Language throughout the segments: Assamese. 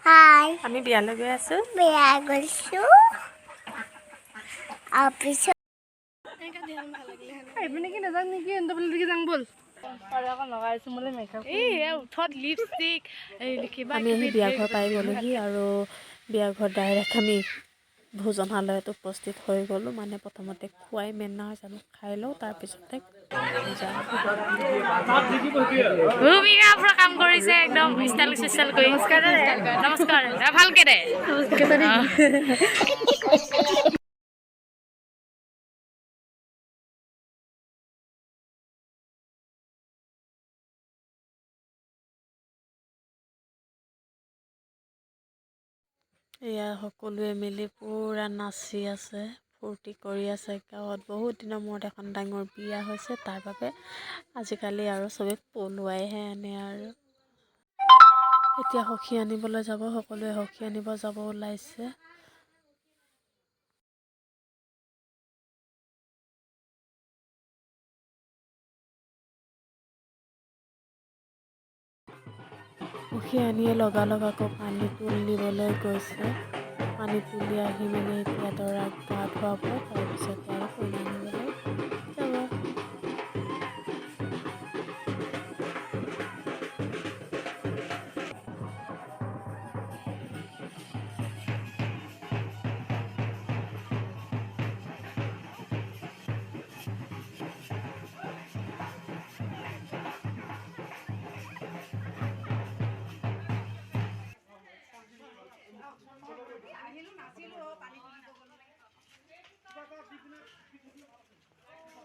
Hi. আমি বিয়ালৈ গৈ আছো Biya goisilu. Office. এইপিনে কি নাজান নেকি এন্দ বলি দিকে যাং বল আৰু আকৌ লগাইছো মলে মেকআপ এই উঠত লিপষ্টিক এই লিখিবা আমি আহি বিয়া ঘৰ পাই গ'লোহি আৰু বিয়া ঘৰ ডাইৰেক্ট আমি ভোজনালয়ত উপস্থিত হৈ গ'লোঁ মানে প্ৰথমতে খুৱাই মেনা জানো খাই লওঁ তাৰপিছতে ভূমিকা পুৰা কাম কৰিছে একদম ষ্টাইল স্পেচিয়েল কৰি নমস্কাৰ ভালকে দে এয়া সকলোৱে মিলি পূৰা নাচি আছে ফূৰ্তি কৰি আছে গাঁৱত বহুত দিনৰ মূৰত এখন ডাঙৰ বিয়া হৈছে তাৰ বাবে আজিকালি আৰু চবে পলুৱাইহে আনে আৰু এতিয়া সখী আনিবলৈ যাব সকলোৱে সখী আনিব যাব ওলাইছে সখী আনিয়ে লগালগ আকৌ পানী তুলিবলৈ গৈছে পানী তুলি আহি মেলি এতিয়া দৰাক গা ধুৱাব তাৰপিছতে আৰু কইনা আনিবলৈ যাব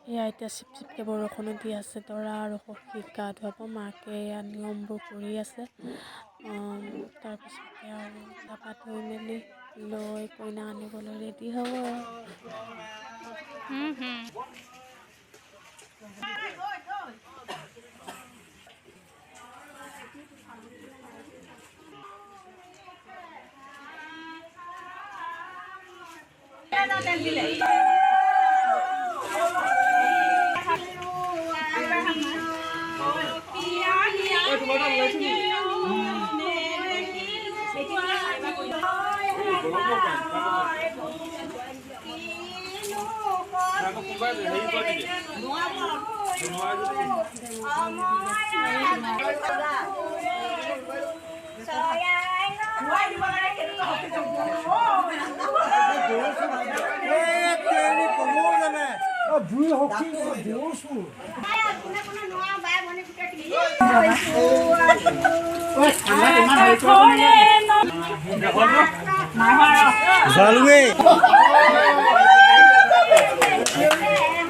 এয়া এতিয়া চিপ চিপকৈ বৰষুণো দি আছে দৰা আৰু সখীক গা ধুৱাব মাকে এয়া নিয়মবোৰ কৰি আছে তাৰপিছতে আৰু গা পা ধুই মেলি লৈ কইনা আনিবলৈ ৰেডি হ'ব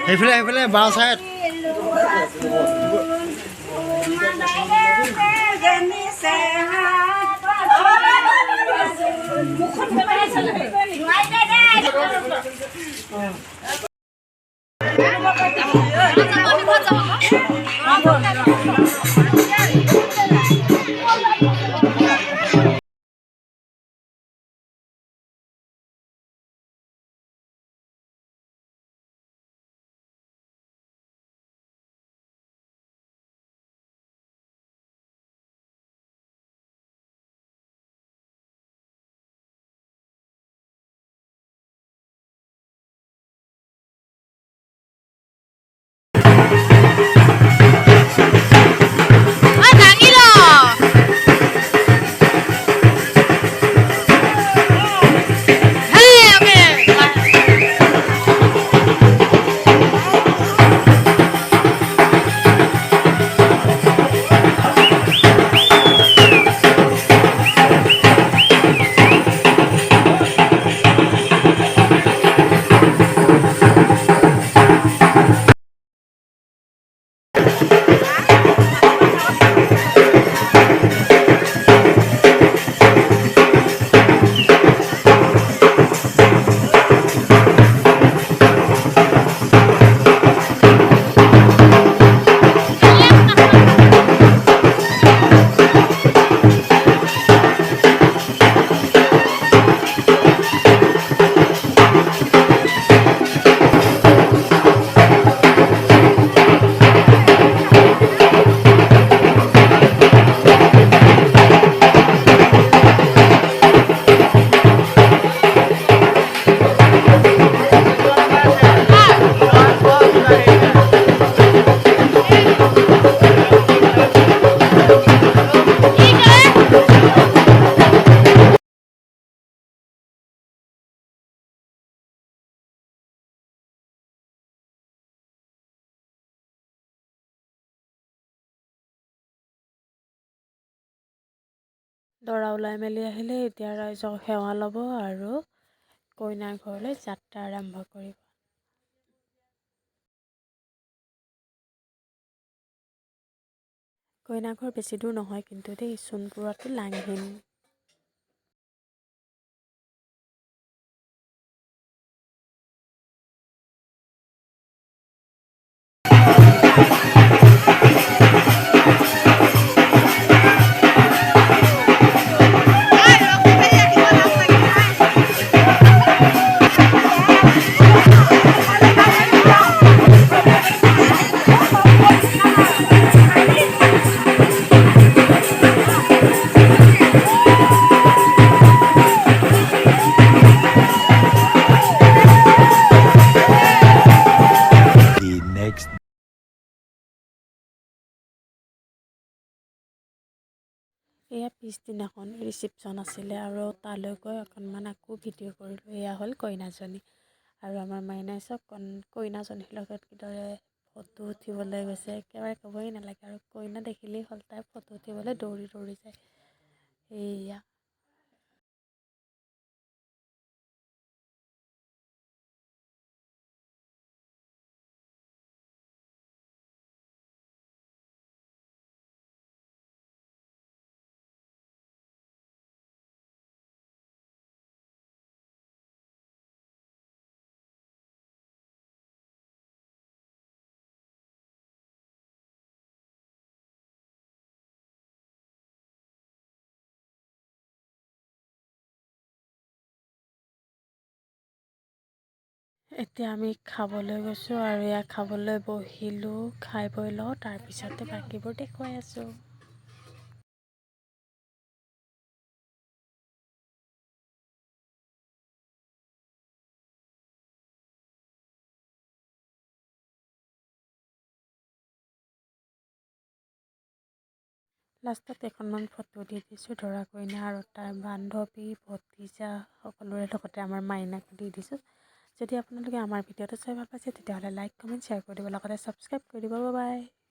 সেইফালে বাওঁ চাইড দৰা ওলাই মেলি আহিলে এতিয়া ৰাইজক সেৱা ল'ব আৰু কইনাৰ ঘৰলৈ যাত্ৰা আৰম্ভ কৰিব। কইনা ঘৰ বেছি দূৰ নহয় কিন্তু দেই, সোণপুৰতো লাংহিন। The next এয়া পিছদিনাখন ৰিচিপশ্যন আছিলে আৰু তালৈ গৈ অকণমান আকৌ ভিডিঅ' কৰিলোঁ। এয়া হ'ল কইনাজনী আৰু আমাৰ মাইনাই চব কইনাজনীৰ লগত কিদৰে ফটো উঠিবলৈ গৈছে, একেবাৰে ক'বই নালাগে আৰু কইনা দেখিলেই হ'ল তাই ফটো উঠিবলৈ দৌৰি দৌৰি যায়। এয়া এতিয়া আমি খাবলৈ গৈছোঁ আৰু এয়া খাবলৈ বহিলোঁ। খাই বৈ লওঁ, তাৰপিছতে বাকীবোৰ দেখুৱাই আছোঁ। লাষ্টত এখনমান ফটো দি দিছোঁ দৰা কইনা আৰু তাৰ বান্ধৱী ভতিজা সকলোৰে লগতে আমাৰ মাইনাক দি দিছোঁ। যদি আপোনালোকে আমাৰ ভিডিঅ'টো চাই ভাল পাইছে তেতিয়াহ'লে লাইক কমেণ্ট শ্বেয়াৰ কৰি দিব, লগতে ছাবস্ক্ৰাইব কৰি দিব। Bye bye.